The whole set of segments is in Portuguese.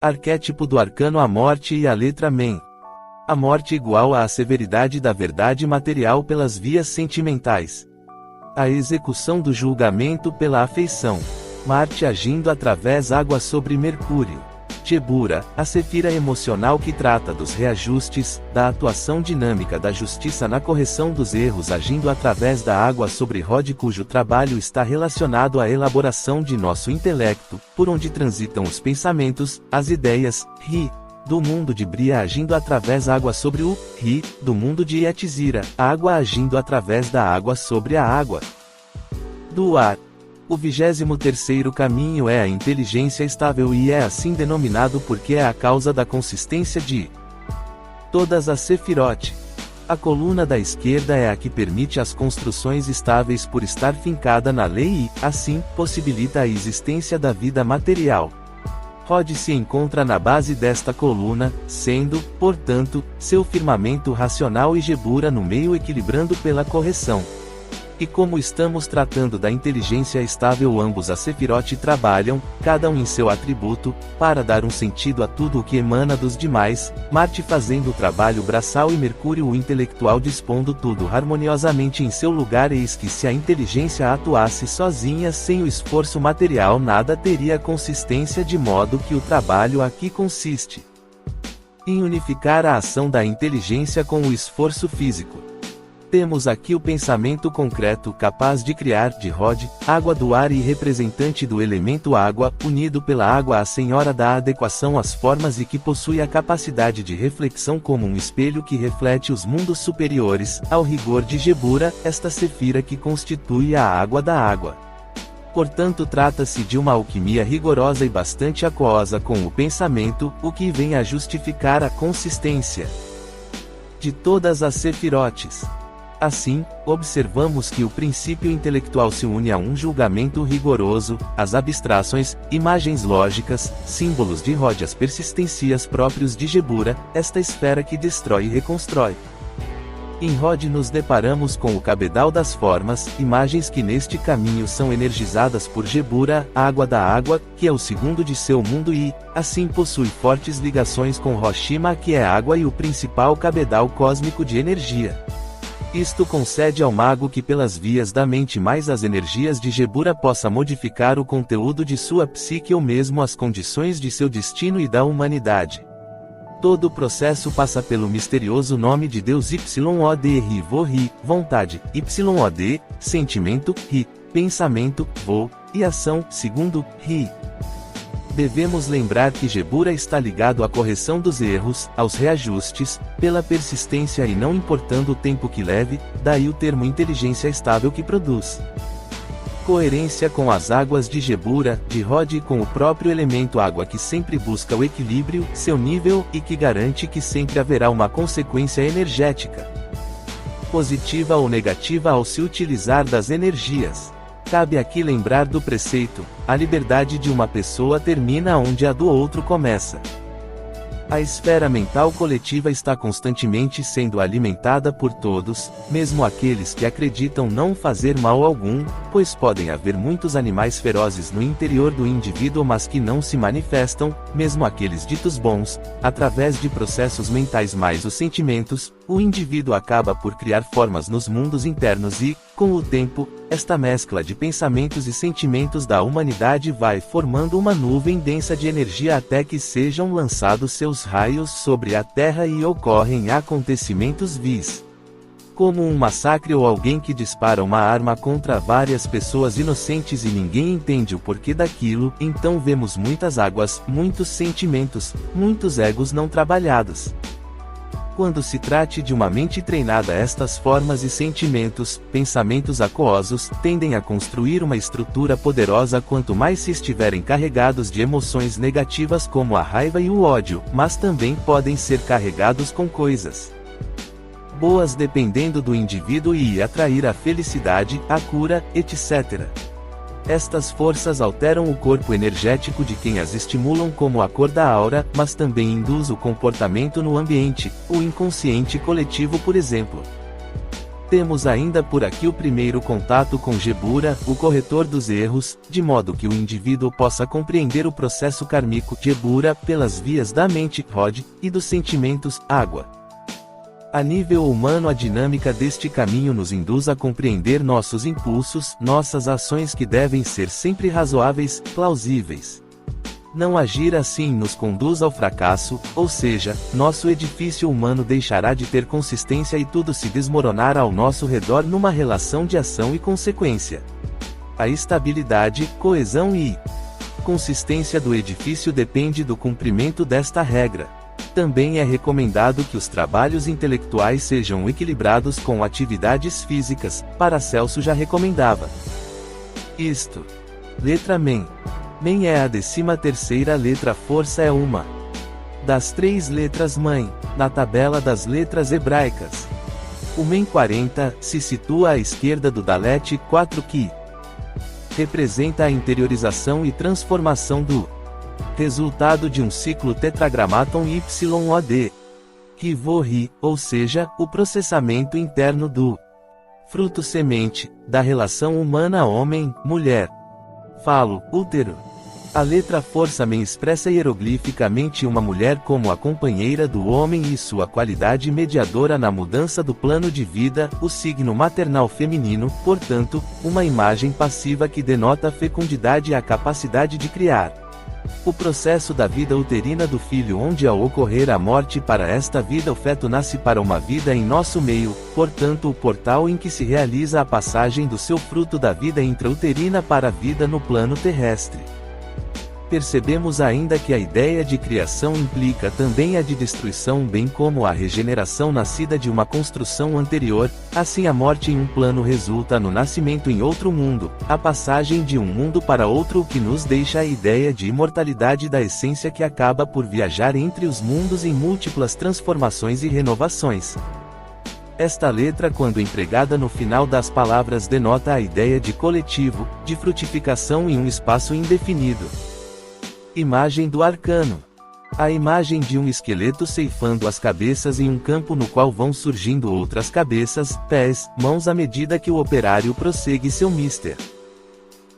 Arquétipo do arcano a morte e a letra Men. A morte igual à severidade da verdade material pelas vias sentimentais. A execução do julgamento pela afeição. Marte agindo através água sobre Mercúrio. Jebura, a sefira emocional que trata dos reajustes, da atuação dinâmica da justiça na correção dos erros agindo através da água sobre Rod, cujo trabalho está relacionado à elaboração de nosso intelecto, por onde transitam os pensamentos, as ideias, Ri, do mundo de Bria agindo através da água sobre o Ri, do mundo de Yetzira, a água agindo através da água sobre a água. Do ar. O 23º caminho é a inteligência estável e é assim denominado porque é a causa da consistência de todas as Sefirot. A coluna da esquerda é a que permite as construções estáveis por estar fincada na lei e, assim, possibilita a existência da vida material. Rod se encontra na base desta coluna, sendo, portanto, seu firmamento racional e Jebura no meio equilibrando pela correção. E como estamos tratando da inteligência estável, ambos as Sefirot trabalham, cada um em seu atributo, para dar um sentido a tudo o que emana dos demais, Marte fazendo o trabalho braçal e Mercúrio o intelectual dispondo tudo harmoniosamente em seu lugar. Eis que se a inteligência atuasse sozinha sem o esforço material nada teria consistência, de modo que o trabalho aqui consiste em unificar a ação da inteligência com o esforço físico. Temos aqui o pensamento concreto capaz de criar de Rod, água do ar e representante do elemento água, unido pela água a senhora da adequação às formas e que possui a capacidade de reflexão como um espelho que reflete os mundos superiores, ao rigor de Jebura, esta sefira que constitui a água da água. Portanto, trata-se de uma alquimia rigorosa e bastante aquosa com o pensamento, o que vem a justificar a consistência de todas as Sefirotes. Assim, observamos que o princípio intelectual se une a um julgamento rigoroso, as abstrações, imagens lógicas, símbolos de Rod, as persistências próprios de Jebura, esta esfera que destrói e reconstrói. Em Rod nos deparamos com o cabedal das formas, imagens que neste caminho são energizadas por Jebura, água da água, que é o segundo de seu mundo e, assim possui fortes ligações com Roshima, que é água e o principal cabedal cósmico de energia. Isto concede ao mago que pelas vias da mente mais as energias de Jebura possa modificar o conteúdo de sua psique ou mesmo as condições de seu destino e da humanidade. Todo o processo passa pelo misterioso nome de Deus Yod Ri Vo Ri, vontade, Yod, sentimento, Ri, pensamento, Vo, e ação, segundo, Ri. Devemos lembrar que Jebura está ligado à correção dos erros, aos reajustes, pela persistência e não importando o tempo que leve, daí o termo inteligência estável que produz coerência com as águas de Jebura, de Rod e com o próprio elemento água que sempre busca o equilíbrio, seu nível, e que garante que sempre haverá uma consequência energética positiva ou negativa ao se utilizar das energias. Cabe aqui lembrar do preceito: a liberdade de uma pessoa termina onde a do outro começa. A esfera mental coletiva está constantemente sendo alimentada por todos, mesmo aqueles que acreditam não fazer mal algum, pois podem haver muitos animais ferozes no interior do indivíduo mas que não se manifestam, mesmo aqueles ditos bons, através de processos mentais mais os sentimentos, o indivíduo acaba por criar formas nos mundos internos e, com o tempo, esta mescla de pensamentos e sentimentos da humanidade vai formando uma nuvem densa de energia até que sejam lançados seus raios sobre a Terra e ocorrem acontecimentos vis, como um massacre ou alguém que dispara uma arma contra várias pessoas inocentes e ninguém entende o porquê daquilo. Então vemos muitas águas, muitos sentimentos, muitos egos não trabalhados. Quando se trate de uma mente treinada, estas formas e sentimentos, pensamentos aquosos, tendem a construir uma estrutura poderosa quanto mais se estiverem carregados de emoções negativas como a raiva e o ódio, mas também podem ser carregados com coisas boas dependendo do indivíduo e atrair a felicidade, a cura, etc. Estas forças alteram o corpo energético de quem as estimulam, como a cor da aura, mas também induz o comportamento no ambiente, o inconsciente coletivo, por exemplo. Temos ainda por aqui o primeiro contato com Gebura, o corretor dos erros, de modo que o indivíduo possa compreender o processo kármico Gebura pelas vias da mente Rod, e dos sentimentos água. A nível humano, a dinâmica deste caminho nos induz a compreender nossos impulsos, nossas ações que devem ser sempre razoáveis, plausíveis. Não agir assim nos conduz ao fracasso, ou seja, nosso edifício humano deixará de ter consistência e tudo se desmoronará ao nosso redor numa relação de ação e consequência. A estabilidade, coesão e consistência do edifício depende do cumprimento desta regra. Também é recomendado que os trabalhos intelectuais sejam equilibrados com atividades físicas, Paracelso já recomendava isto. Letra Men. Men é a 13ª letra, força é uma das 3 letras mãe, na tabela das letras hebraicas. O Men 40 se situa à esquerda do Dalet 4 que representa a interiorização e transformação do resultado de um ciclo tetragramaton YOD. Rivorri, ou seja, o processamento interno do fruto semente, da relação humana homem-mulher. Falo, útero. A letra força Men expressa hieroglificamente uma mulher como a companheira do homem e sua qualidade mediadora na mudança do plano de vida, o signo maternal feminino, portanto, uma imagem passiva que denota a fecundidade e a capacidade de criar. O processo da vida uterina do filho, onde ao ocorrer a morte para esta vida o feto nasce para uma vida em nosso meio, portanto o portal em que se realiza a passagem do seu fruto da vida intrauterina para a vida no plano terrestre. Percebemos ainda que a ideia de criação implica também a de destruição, bem como a regeneração nascida de uma construção anterior. Assim, a morte em um plano resulta no nascimento em outro mundo, a passagem de um mundo para outro, o que nos deixa a ideia de imortalidade da essência que acaba por viajar entre os mundos em múltiplas transformações e renovações. Esta letra, quando empregada no final das palavras, denota a ideia de coletivo, de frutificação em um espaço indefinido. Imagem do arcano. A imagem de um esqueleto ceifando as cabeças em um campo no qual vão surgindo outras cabeças, pés, mãos à medida que o operário prossegue seu mister.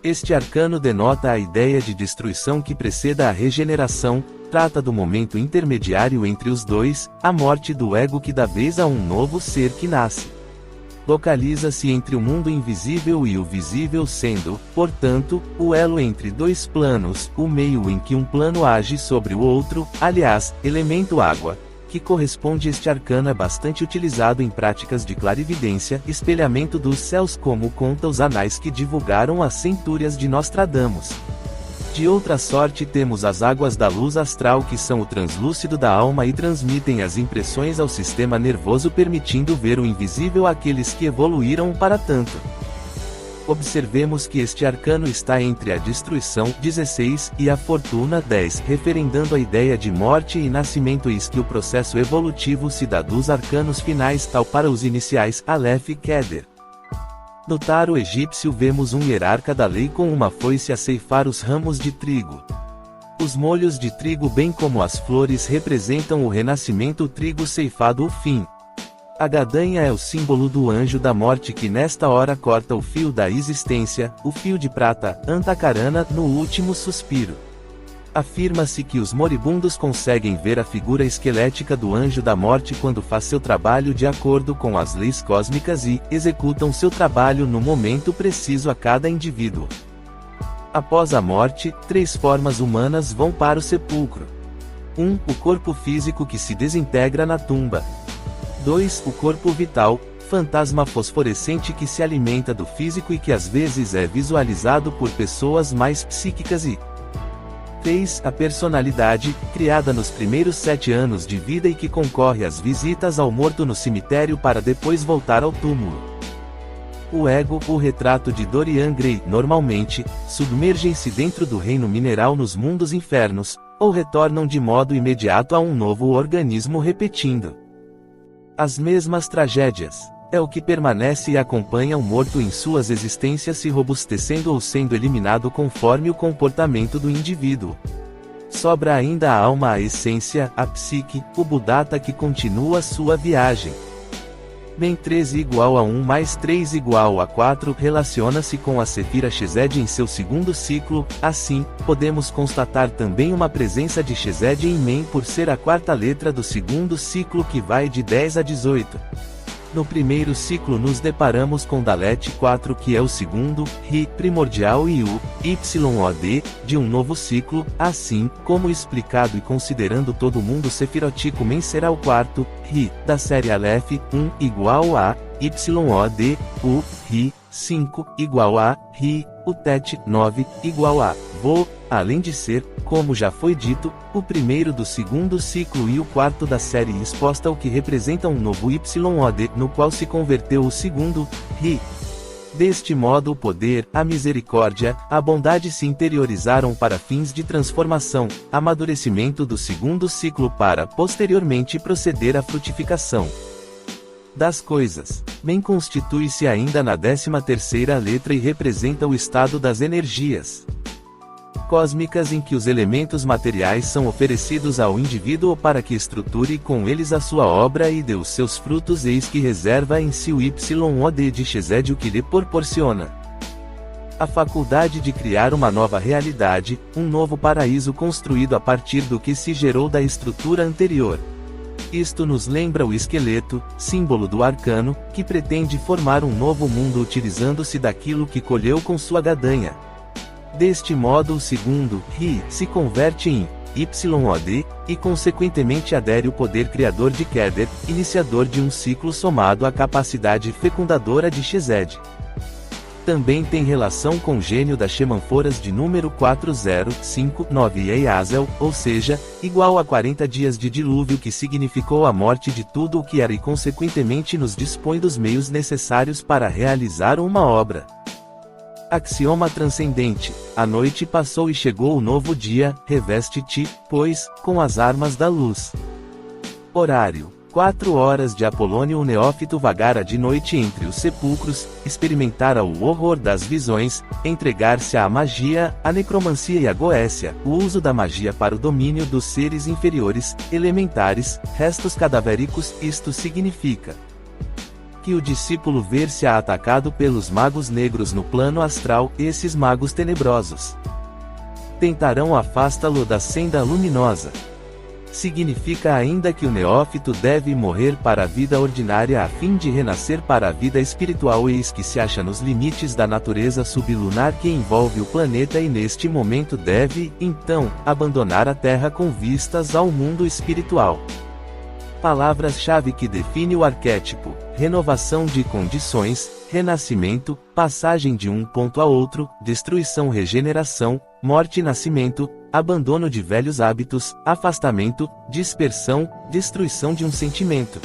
Este arcano denota a ideia de destruição que preceda a regeneração, trata do momento intermediário entre os dois, a morte do ego que dá vez a um novo ser que nasce. Localiza-se entre o mundo invisível e o visível, sendo, portanto, o elo entre dois planos, o meio em que um plano age sobre o outro. Aliás, elemento água, que corresponde este arcano, é bastante utilizado em práticas de clarividência, espelhamento dos céus, como conta os anais que divulgaram as centúrias de Nostradamus. De outra sorte, temos as águas da luz astral, que são o translúcido da alma e transmitem as impressões ao sistema nervoso, permitindo ver o invisível àqueles que evoluíram para tanto. Observemos que este arcano está entre a destruição 16 e a fortuna 10, referendando a ideia de morte e nascimento, eis que o processo evolutivo se dá dos arcanos finais, tal para os iniciais Aleph e Keder. No tarô egípcio vemos um hierarca da lei com uma foice a ceifar os ramos de trigo. Os molhos de trigo, bem como as flores, representam o renascimento, o trigo ceifado, o fim. A gadanha é o símbolo do anjo da morte que nesta hora corta o fio da existência, o fio de prata, Antakarana, no último suspiro. Afirma-se que os moribundos conseguem ver a figura esquelética do anjo da morte quando faz seu trabalho de acordo com as leis cósmicas e executam seu trabalho no momento preciso a cada indivíduo. Após a morte, 3 formas humanas vão para o sepulcro. 1. O corpo físico que se desintegra na tumba. 2. O corpo vital, fantasma fosforescente que se alimenta do físico e que às vezes é visualizado por pessoas mais psíquicas. E 3. A personalidade, criada nos primeiros 7 anos de vida e que concorre às visitas ao morto no cemitério para depois voltar ao túmulo. O ego, o retrato de Dorian Gray, normalmente, submergem-se dentro do reino mineral nos mundos infernos, ou retornam de modo imediato a um novo organismo repetindo as mesmas tragédias. É o que permanece e acompanha o morto em suas existências, se robustecendo ou sendo eliminado conforme o comportamento do indivíduo. Sobra ainda a alma, a essência, a psique, o Buddhata, que continua sua viagem. Bem 13 igual a 1 mais 3 igual a 4 relaciona-se com a Sefira Chesed em seu segundo ciclo, assim, podemos constatar também uma presença de Chesed em Men por ser a quarta letra do segundo ciclo que vai de 10 a 18. No primeiro ciclo nos deparamos com Dalet 4 que é o segundo, Ri, primordial e o, YOD, de um novo ciclo, assim, como explicado e considerando todo mundo sefirótico Men será o quarto, Ri, da série Aleph, 1 igual a, YOD, o, Ri, 5, igual a, Ri, o Tet, 9, igual a, Vo, além de ser, como já foi dito, o primeiro do segundo ciclo e o quarto da série exposta o que representa um novo YOD, no qual se converteu o segundo, Ri. Deste modo o poder, a misericórdia, a bondade se interiorizaram para fins de transformação, amadurecimento do segundo ciclo para posteriormente proceder à frutificação das coisas. Men constitui-se ainda na 13ª letra e representa o estado das energias cósmicas em que os elementos materiais são oferecidos ao indivíduo para que estruture com eles a sua obra e dê os seus frutos, eis que reserva em si o YOD de Chesed o que lhe proporciona a faculdade de criar uma nova realidade, um novo paraíso construído a partir do que se gerou da estrutura anterior. Isto nos lembra o esqueleto, símbolo do arcano, que pretende formar um novo mundo utilizando-se daquilo que colheu com sua gadanha. Deste modo o segundo, Ri, se converte em YOD, e consequentemente adere o poder criador de Keder, iniciador de um ciclo somado à capacidade fecundadora de Chesed. Também tem relação com o gênio das Shemanforas de número 4059 e Eiazel, ou seja, igual a 40 dias de dilúvio que significou a morte de tudo o que era e consequentemente nos dispõe dos meios necessários para realizar uma obra. Axioma transcendente: a noite passou e chegou o novo dia, reveste-te, pois, com as armas da luz. Horário: 4 horas de Apolônio. O neófito vagara de noite entre os sepulcros, experimentara o horror das visões, entregar-se à magia, à necromancia e à goécia, o uso da magia para o domínio dos seres inferiores, elementares, restos cadavéricos. Isto significa que o discípulo ver-se-á atacado pelos magos negros no plano astral. Esses magos tenebrosos tentarão afastá-lo da senda luminosa. Significa ainda que o neófito deve morrer para a vida ordinária a fim de renascer para a vida espiritual, eis que se acha nos limites da natureza sublunar que envolve o planeta e neste momento deve, então, abandonar a Terra com vistas ao mundo espiritual. Palavras-chave que define o arquétipo: renovação de condições, renascimento, passagem de um ponto a outro, destruição, regeneração, morte, nascimento, abandono de velhos hábitos, afastamento, dispersão, destruição de um sentimento.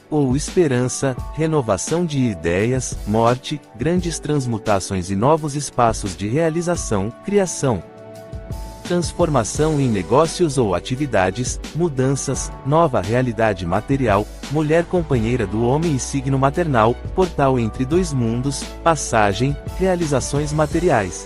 Ou esperança, renovação de ideias, morte, grandes transmutações e novos espaços de realização, criação. Transformação em negócios ou atividades, mudanças, nova realidade material, mulher companheira do homem e signo maternal, portal entre dois mundos, passagem, realizações materiais.